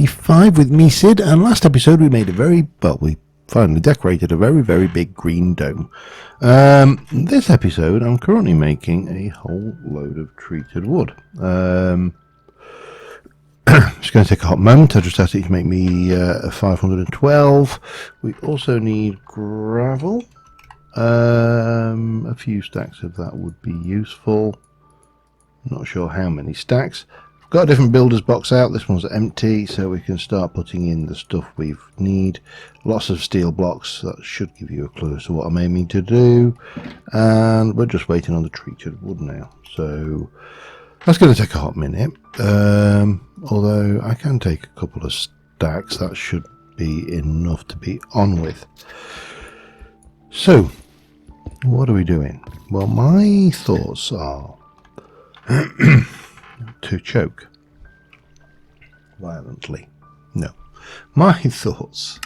5 with me, Sid, and last episode we made we finally decorated a very big green dome. This episode I'm currently making a whole load of treated wood. It's going to take a hot moment. I just asked it to make me 512. We also need gravel. A few stacks of that would be useful. Not sure how many stacks. Got a different builder's box out. This one's empty, so we can start putting in the stuff we need. Lots of steel blocks. That should give you a clue as to what I'm aiming to do. And we're just waiting on the treated wood now. So that's going to take a hot minute. Although I can take a couple of stacks. That should be enough to be on with. So, what are we doing? Well, my thoughts are to choke violently. No, my thoughts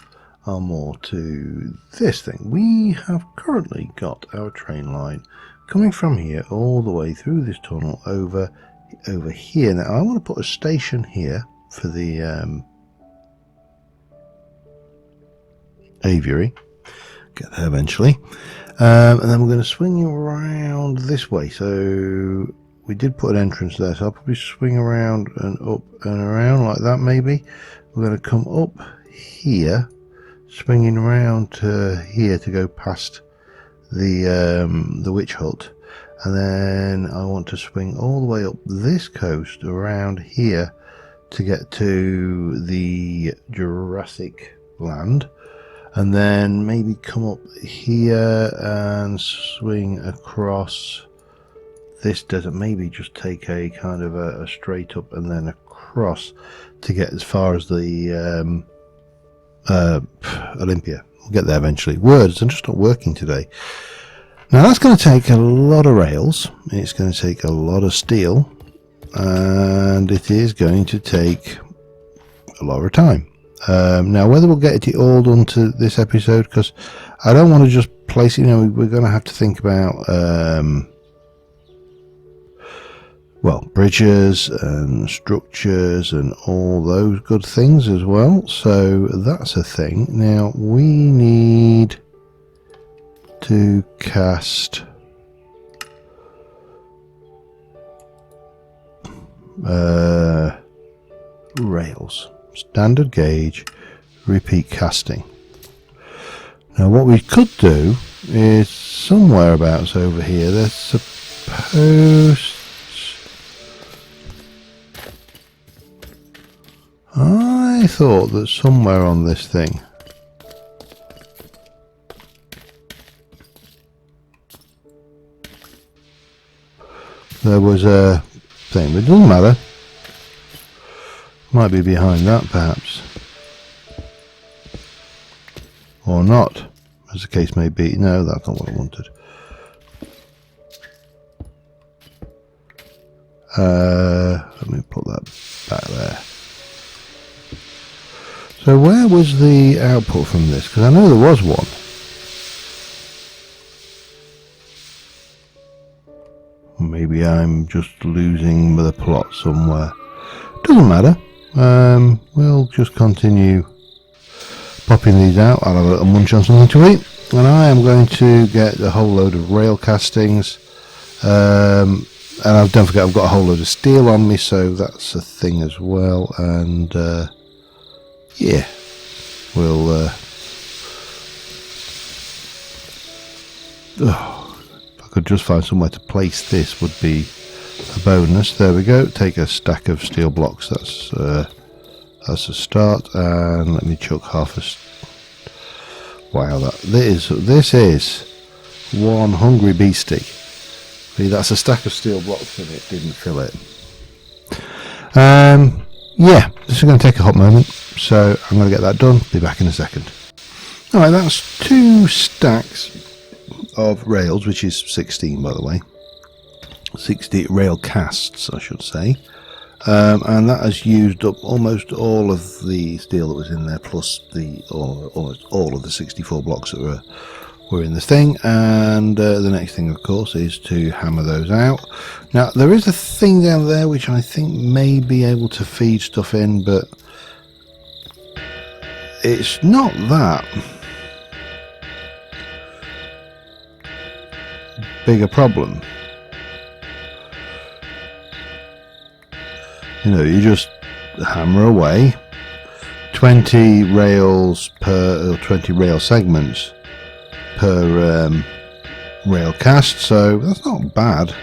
are more to this thing. We have currently got our train line coming from here all the way through this tunnel over here. Now I want to put a station here for the aviary. Get there eventually, and then we're going to swing around this way. So we did put an entrance there, so I'll probably swing around and up and around like that. Maybe we're going to come up here, swinging around to here to go past the witch hut, and then I want to swing all the way up this coast around here to get to the Jurassic land, and then maybe come up here and swing across this desert. Maybe just take a kind of a straight up and then across to get as far as the Olympia. We'll get there eventually. Words are just not working today. Now that's going to take a lot of rails, it's going to take a lot of steel, and it is going to take a lot of time. Now whether we'll get it all done to this episode, because I don't want to just place it, we're going to have to think about well, bridges and structures and all those good things as well, so that's a thing. Now we need to cast rails, standard gauge, repeat casting. Now what we could do is somewhere about over here there's supposed, I thought that somewhere on this thing there was a thing, but it doesn't matter. Might be behind that perhaps, or not, as the case may be. No, that's not what I wanted. Let me put that back there. So where was the output from this? Because I know there was one. Maybe I'm just losing the plot somewhere. Doesn't matter. We'll just continue popping these out. I'll have a little munch on something to eat. And I am going to get a whole load of rail castings. And don't forget I've got a whole load of steel on me, so that's a thing as well. And yeah, we'll if I could just find somewhere to place this would be a bonus. There we go. Take a stack of steel blocks. That's a start. And let me chuck half a. Wow, this is one hungry beastie. See, that's a stack of steel blocks and it didn't fill it. Yeah, this is going to take a hot moment, so I'm going to get that done. Be back in a second. Alright, that's 2 stacks of rails, which is 16 by the way. 60 rail casts, I should say. And that has used up almost all of the steel that was in there, plus almost all of the 64 blocks that we're in the thing, and the next thing of course is to hammer those out. Now there is a thing down there which I think may be able to feed stuff in, but it's not that big a problem. You know, you just hammer away 20 rails per, or 20 rail segments per rail cast, so that's not bad.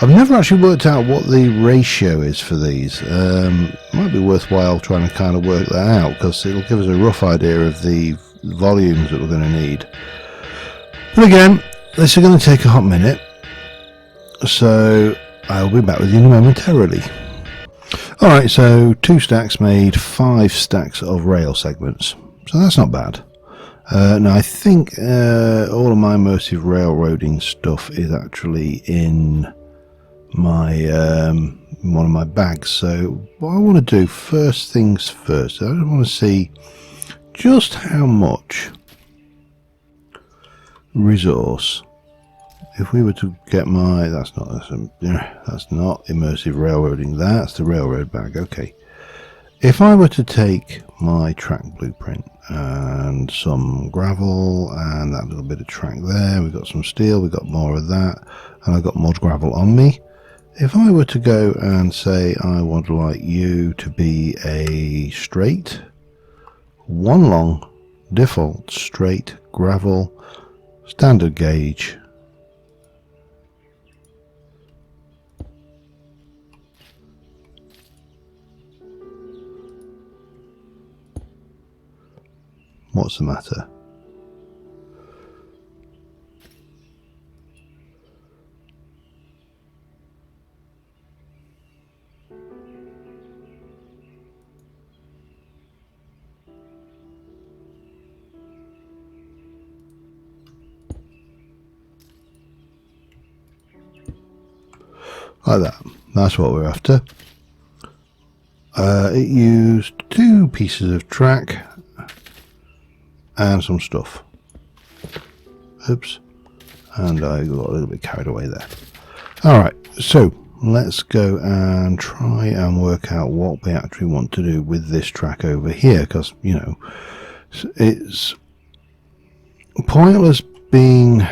I've never actually worked out what the ratio is for these. Might be worthwhile trying to kind of work that out, because it'll give us a rough idea of the volumes that we're going to need. But again, this is going to take a hot minute, so I'll be back with you momentarily. Alright, so 2 stacks made 5 stacks of rail segments, so that's not bad. Now I think all of my immersive railroading stuff is actually in my one of my bags, so what I want to do, first things first, I just want to see just how much resource, if we were to get my, that's not immersive railroading, that's the railroad bag. Okay, if I were to take my track blueprint and some gravel and that little bit of track there, we've got some steel, we've got more of that, and I've got more gravel on me. If I were to go and say I would like you to be a straight, one long, default, straight, gravel, standard gauge, what's the matter? Like that. That's what we're after. It used 2 pieces of track and some stuff. Oops. And I got a little bit carried away there. Alright, so let's go and try and work out what we actually want to do with this track over here, because, you know, it's pointless being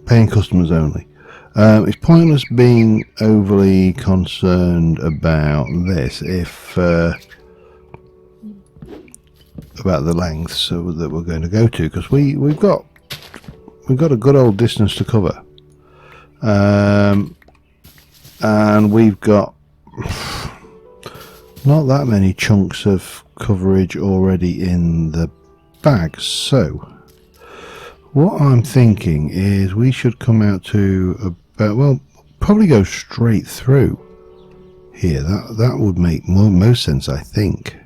paying customers only. It's pointless being overly concerned about this if about the lengths that we're going to go to, because we've got a good old distance to cover, and we've got not that many chunks of coverage already in the bag. So what I'm thinking is we should come out to about, well, probably go straight through here. That would make most sense, I think.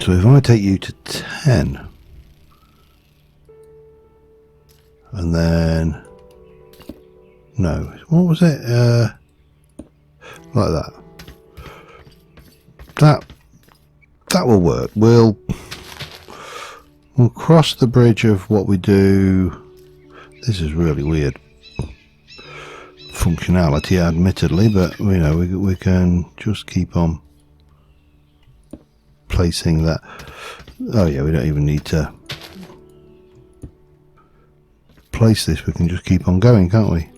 So if I take you to 10, and then, no, what was it? Like that. That will work. We'll cross the bridge of what we do. This is really weird functionality, admittedly, but you know, we can just keep on placing that. Oh yeah, we don't even need to place this, we can just keep on going, can't we?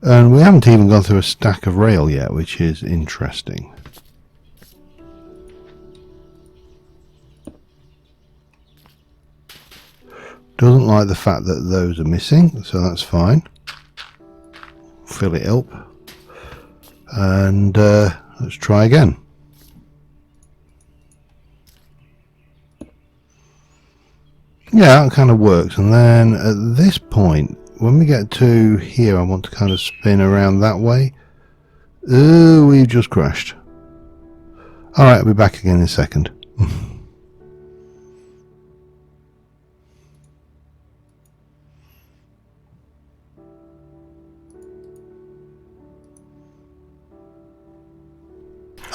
And we haven't even gone through a stack of rail yet, which is interesting. Doesn't like the fact that those are missing, so that's fine. Fill it up. And let's try again. Yeah, that kind of works. And then at this point, when we get to here, I want to kind of spin around that way. Oh, we've just crashed. Alright, I'll be back again in a second.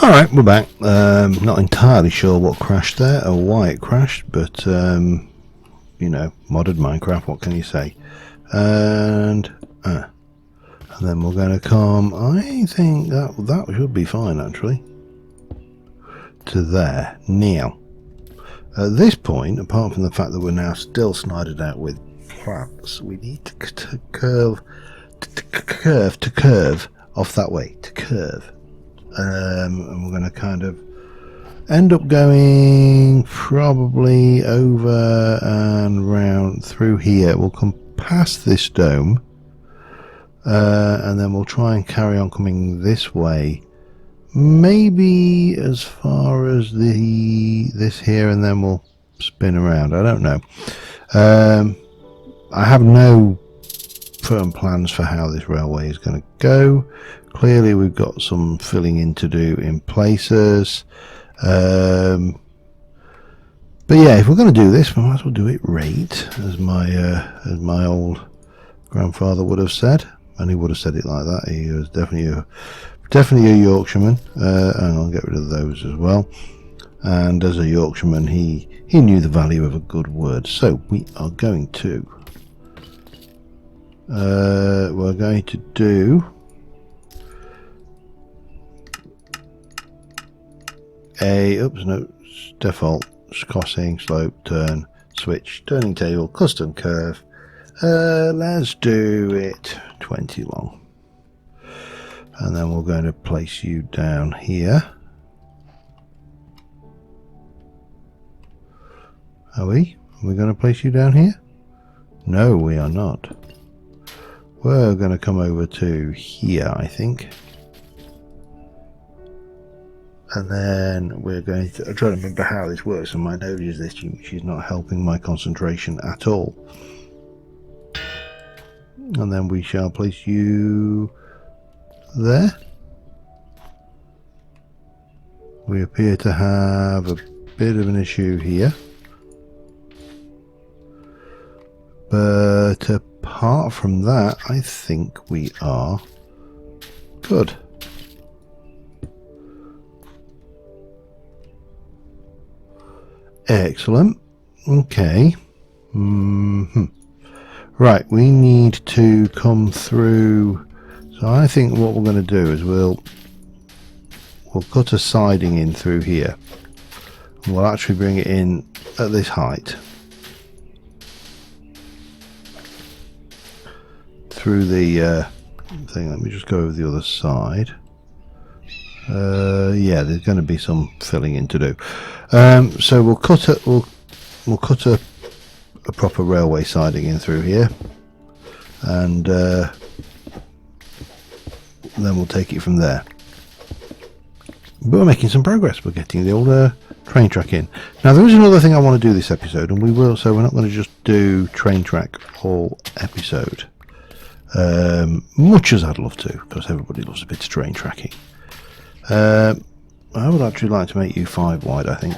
Alright, we're back. Not entirely sure what crashed there or why it crashed, but you know, modded Minecraft, what can you say? And then we're going to come, I think that should be fine actually, to there. Now, at this point, apart from the fact that we're now still snided out with plants, we need to curve off that way, to curve. And we're going to kind of end up going probably over and round through here. We'll come past this dome, and then we'll try and carry on coming this way, maybe as far as this here, and then we'll spin around. I don't know. I have no firm plans for how this railway is going to go. Clearly we've got some filling in to do in places, but yeah, if we're going to do this, we might as well do it right, as my old grandfather would have said, and he would have said it like that. He was definitely a Yorkshireman. And I'll get rid of those as well. And as a Yorkshireman, he knew the value of a good word. So we are going to do default crossing, slope, turn, switch, turning table, custom curve. Let's do it 20 long, and then we're going to place you down here. Are we going to place you down here? No, we are not. We're going to come over to here, I think. And then we're going to, I'm trying to remember how this works, and my nose is this, she's not helping my concentration at all. And then we shall place you there. We appear to have a bit of an issue here. But apart from that, I think we are good. Excellent. Okay. Right, we need to come through. So I think what we're going to do is we'll cut a siding in through here. And we'll actually bring it in at this height. Through the thing. Let me just go over the other side. Yeah, there's going to be some filling in to do. So we'll cut a proper railway siding in through here, and then we'll take it from there. But we're making some progress. We're getting the old train track in. Now there is another thing I want to do this episode, and we will. So we're not going to just do train track all episode. Much as I'd love to, because everybody loves a bit of train tracking. I would actually like to make you 5 wide, I think.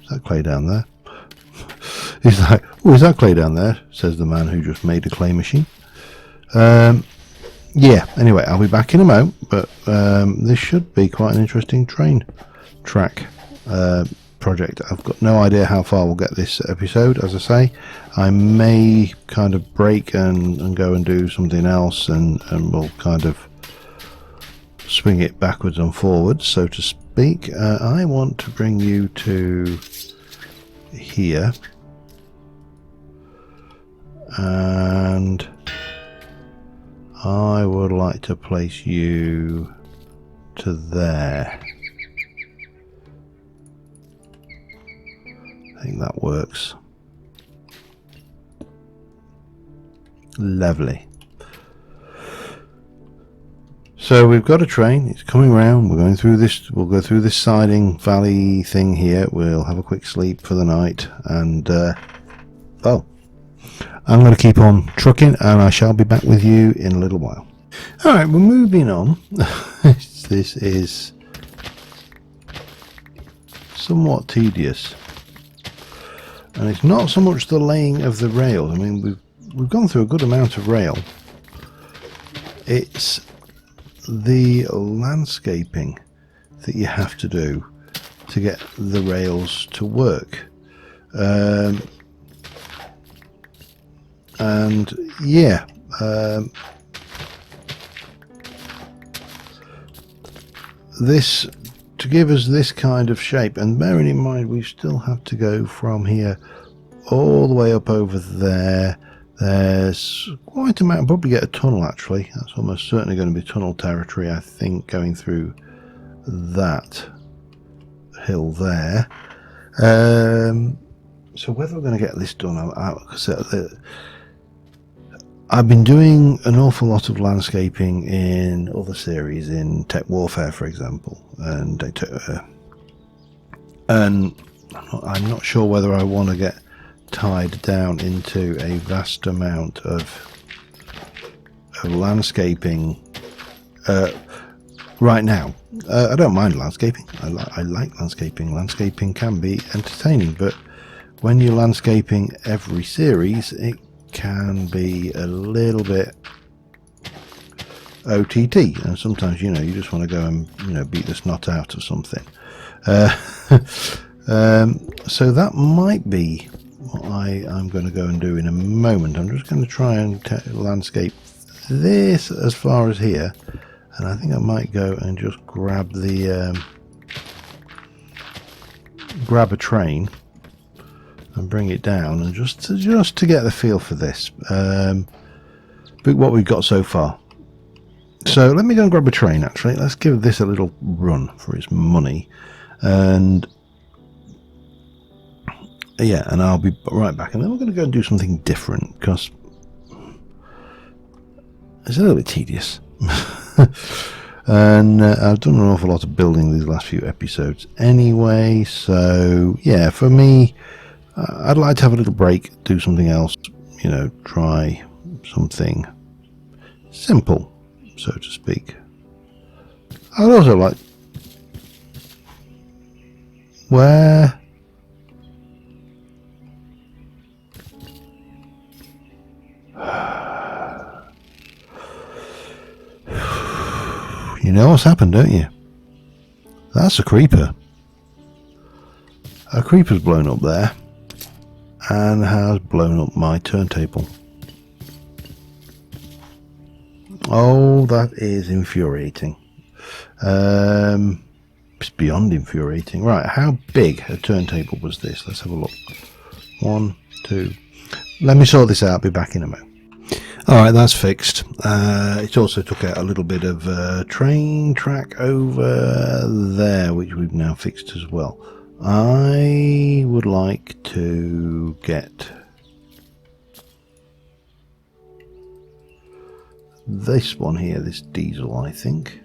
Is that clay down there? He's like, oh, is that clay down there? Says the man who just made a clay machine. Yeah, anyway, I'll be back in a moment, but this should be quite an interesting train track project. I've got no idea how far we'll get this episode. As I say, I may kind of break and go and do something else, and we'll kind of swing it backwards and forwards, so to speak. I want to bring you to here, and I would like to place you to there. I think that works. Lovely. So we've got a train, it's coming round, we're going through this, we'll go through this siding valley thing here, we'll have a quick sleep for the night, and well, I'm going to keep on trucking, and I shall be back with you in a little while. Alright, we're moving on. This is somewhat tedious. And it's not so much the laying of the rails. I mean, we've gone through a good amount of rail. It's the landscaping that you have to do to get the rails to work. And yeah, this, to give us this kind of shape, and bearing in mind we still have to go from here all the way up over there. There's quite a amount. I'll probably get a tunnel actually. That's almost certainly going to be tunnel territory, I think, going through that hill there. So whether we're going to get this done, I've been doing an awful lot of landscaping in other series, in Tech Warfare, for example, and I'm not sure whether I want to get tied down into a vast amount of landscaping right now. I don't mind landscaping. I like landscaping. Landscaping can be entertaining, but when you're landscaping every series, it can be a little bit OTT, and sometimes you just want to go and beat the snot out of something. So that might be what I'm going to go and do in a moment. I'm just going to try and landscape this as far as here, and I think I might go and just grab a train and bring it down, and just to get the feel for this, but what we've got so far. So let me go and grab a train. Actually, let's give this a little run for its money, and yeah, and I'll be right back, and then we're going to go and do something different because it's a little bit tedious. And I've done an awful lot of building these last few episodes anyway, so yeah, for me, I'd like to have a little break, do something else, try something simple, so to speak. I'd also like... Where... You know what's happened, don't you? That's a creeper. A creeper's blown up there and has blown up my turntable. Oh, that is infuriating. It's beyond infuriating. Right, how big a turntable was this? Let's have a look. 1, 2. Let me sort this out. I'll be back in a moment. Alright, that's fixed. It also took out a little bit of train track over there, which we've now fixed as well. I would like to get this one here, this diesel, I think.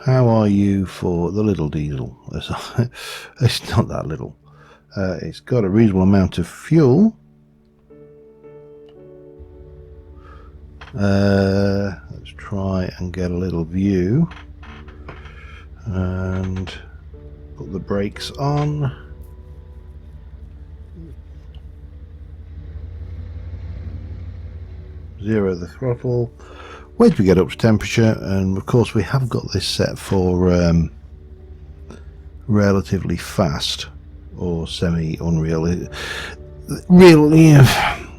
How are you for the little diesel? It's not that little. It's got a reasonable amount of fuel. Let's try and get a little view and put the brakes on. Zero the throttle. Wait till we get up to temperature, and of course we have got this set for relatively fast or semi-unreal. Really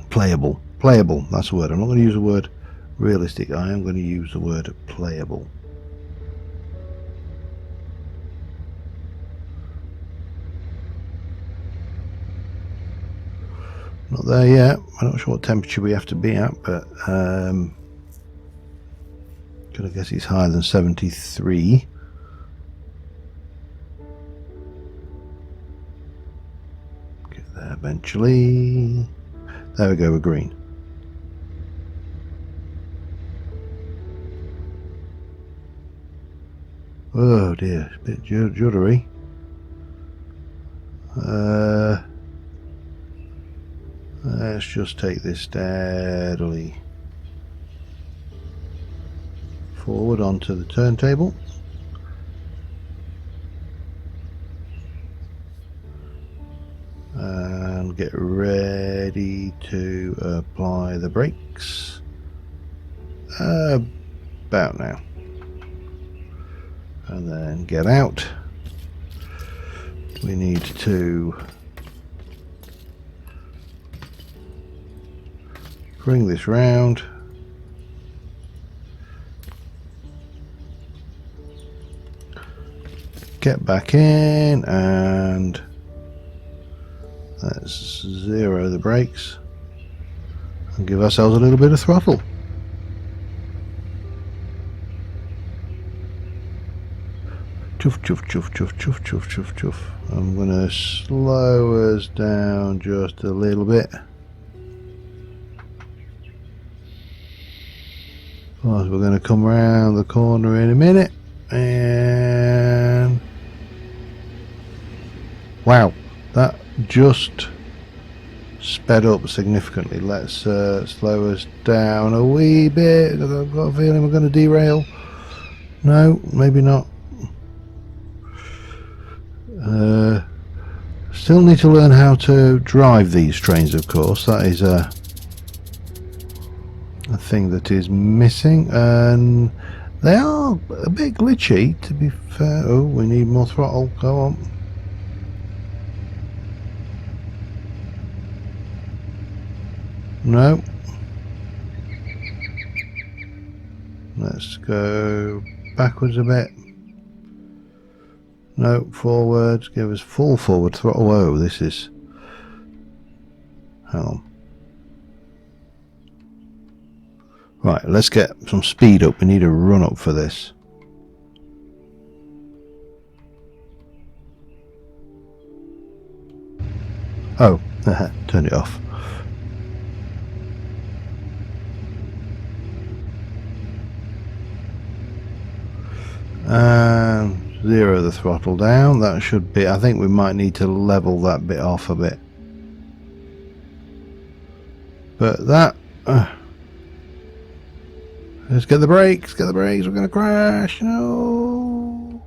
playable. Playable, that's the word. I'm not going to use the word realistic. I am going to use the word playable. Not there yet. I'm not sure what temperature we have to be at, but gonna guess it's higher than 73. Get there eventually. There we go, we're green. Oh dear, it's a bit juddery. Let's just take this steadily forward onto the turntable. get ready to apply the brakes. About now. And then get out. We need to bring this round. Get back in and let's zero the brakes and give ourselves a little bit of throttle. Chuff, chuff, chuff, chuff, chuff, chuff, chuff, chuff. I'm going to slow us down just a little bit. We're going to come around the corner in a minute. And wow, that just sped up significantly. Let's slow us down a wee bit. I've got a feeling we're going to derail. No, maybe not. Still need to learn how to drive these trains, of course. That is a thing that is missing, and they are a bit glitchy, to be fair. Oh, we need more throttle. Go on. No. Let's go backwards a bit. No, forwards. Give us full forward throttle. Whoa, this is... Hang on. Right, let's get some speed up. We need a run up for this. Oh, turned it off. And zero the throttle down. That should be... I think we might need to level that bit off a bit. But that... let's get the brakes, we're going to crash. No.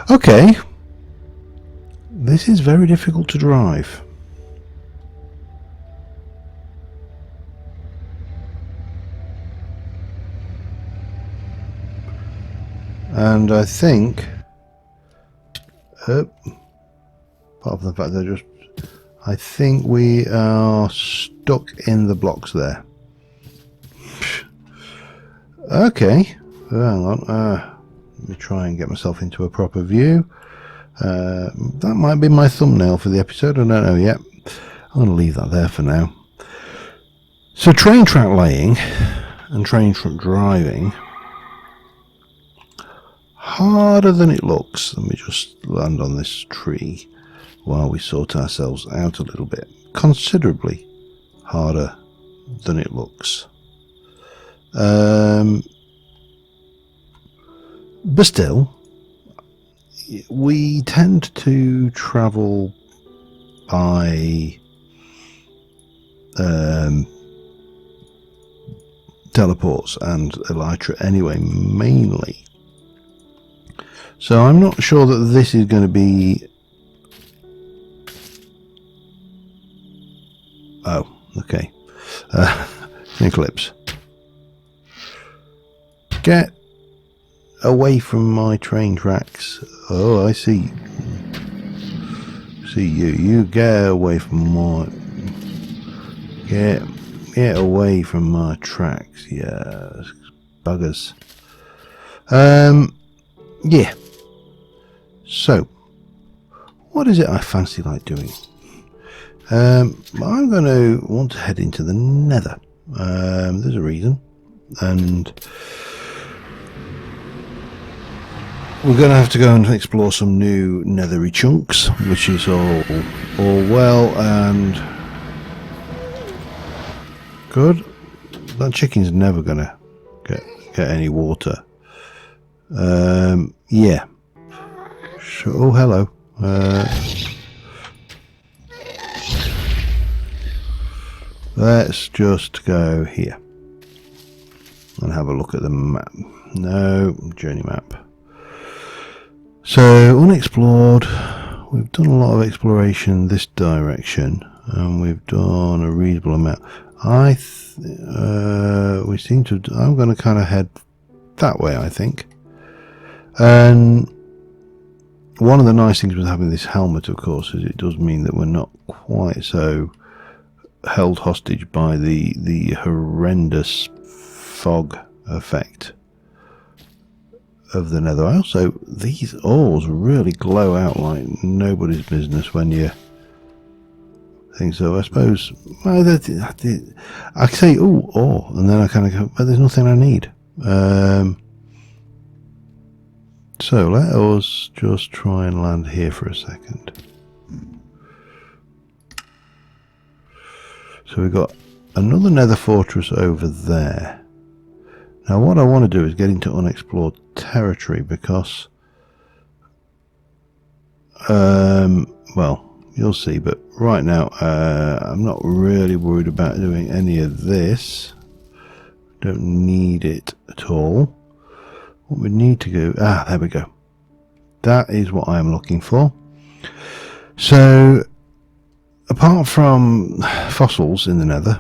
Okay. This is very difficult to drive. And I think, apart from the fact that I think we are stuck in the blocks there. Okay, hang on. Let me try and get myself into a proper view. That might be my thumbnail for the episode. I don't know yet. I'm going to leave that there for now. So train track laying and train track driving, harder than it looks. Let me just land on this tree while we sort ourselves out a little bit. Considerably harder than it looks. But still, we tend to travel by teleports and elytra anyway, mainly. So I'm not sure that this is going to be... Oh, okay. Eclipse. Get away from my train tracks. Oh, I see. See you. You get away from my... Get away from my tracks. Yeah, buggers. Yeah. So, what is it I fancy like doing? I'm going to want to head into the nether. There's a reason. And we're going to have to go and explore some new nethery chunks, which is all well and good. That chicken's never going to get any water. Yeah. Sure. Oh, hello. Let's just go here and have a look at the map. No, journey map. So, unexplored. we've done a lot of exploration this direction, and we've done a reasonable amount. We seem to. I'm going to kind of head that way, I think. And one of the nice things with having this helmet, of course, is it does mean that we're not quite so held hostage by the horrendous fog effect of the nether. Also, these ores really glow out like nobody's business when you think so. I suppose, well, I say, oh, ore, and then I kind of go, but there's nothing I need. So let us just try and land here for a second. So we've got another nether fortress over there. Now what I want to do is get into unexplored territory because, well, you'll see, but right now I'm not really worried about doing any of this. Don't need it at all. What we need to go, there we go. That is what I'm looking for. So, apart from fossils in the nether,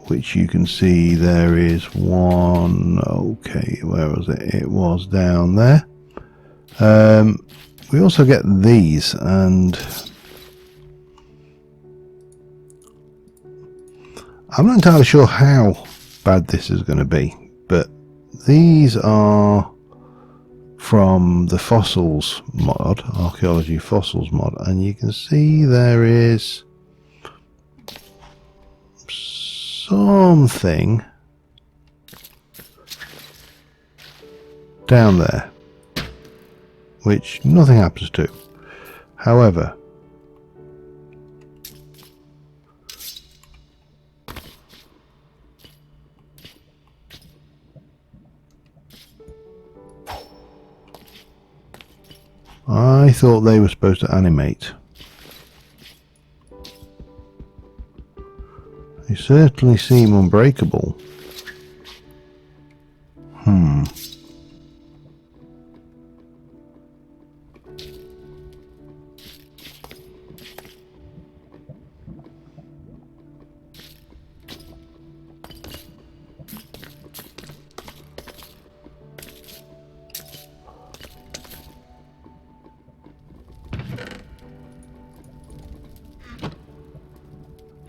which you can see there is one, okay, where was it? It was down there. We also get these, and I'm not entirely sure how bad this is going to be, but these are from the fossils mod, archaeology fossils mod, and you can see there is something down there which nothing happens to. However, I thought they were supposed to animate. They certainly seem unbreakable.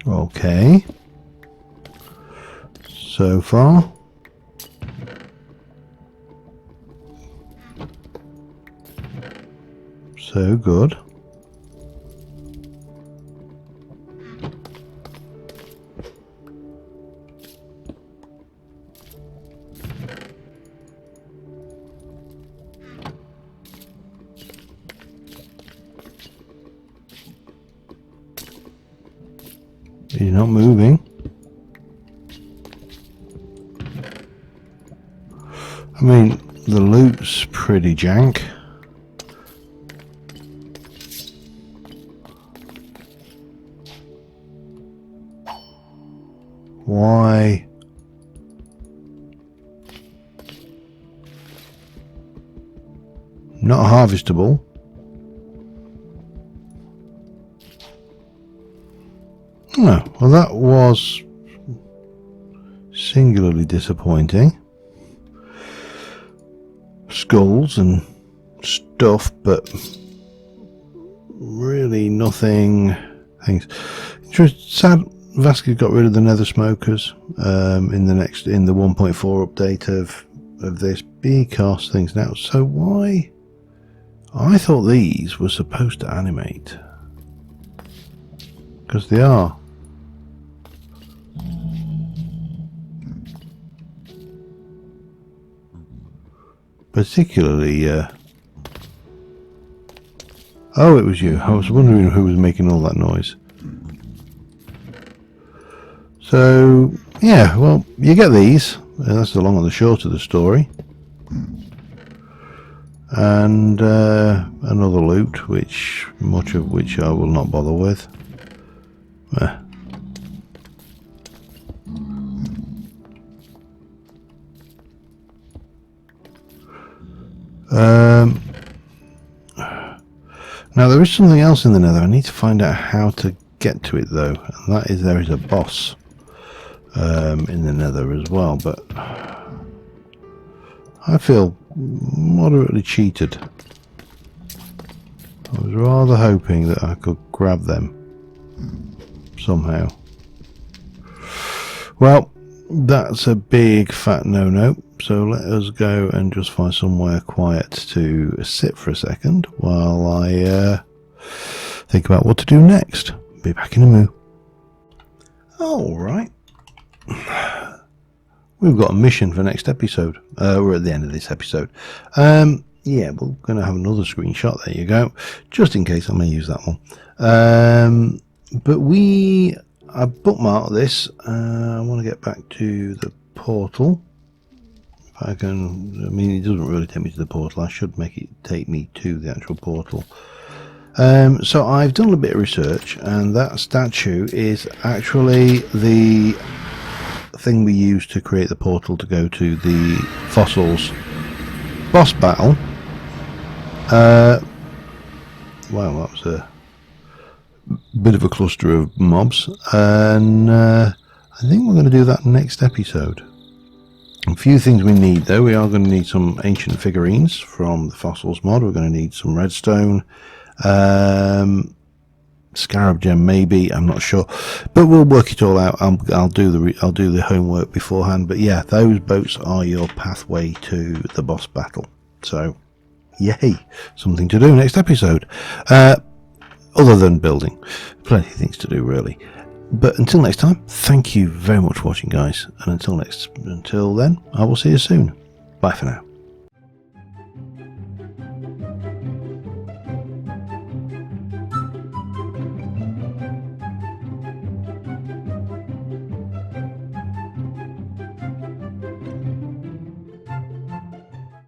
Okay. So far. So good. He's not moving. I mean, the loot's pretty jank. Why? Not harvestable. No, well that was singularly disappointing. Skulls and stuff, but really nothing. Things. Sad. Vasquez got rid of the nether smokers in the 1.4 update of this because things now. So why? I thought these were supposed to animate because they are. Particularly, oh, it was you. I was wondering who was making all that noise. So, yeah, well, you get these. That's the long and the short of the story. And another loot, much of which I will not bother with. Now there is something else in the nether. I need to find out how to get to it though, and that is there is a boss in the nether as well, but I feel moderately cheated. I was rather hoping that I could grab them somehow. Well, that's a big fat no-no, so let us go and just find somewhere quiet to sit for a second while I think about what to do next. Be back in a moo. Alright. We've got a mission for next episode. We're at the end of this episode. Yeah, we're going to have another screenshot. There you go. Just in case I may use that one. But I bookmarked this. I want to get back to the portal. If I can, I mean, it doesn't really take me to the portal. I should make it take me to the actual portal. So I've done a bit of research, and that statue is actually the thing we used to create the portal to go to the fossils boss battle. Wow, that was a bit of a cluster of mobs, and I think we're going to do that next episode. A few things we need though. We are going to need some ancient figurines from the fossils mod. We're going to need some redstone, scarab gem maybe, I'm not sure, but we'll work it all out. I'll do the homework beforehand. But yeah, those boats are your pathway to the boss battle. So yay, something to do next episode, other than building. Plenty of things to do really. But until next time, thank you very much for watching, guys, and until then, I will see you soon. Bye for now.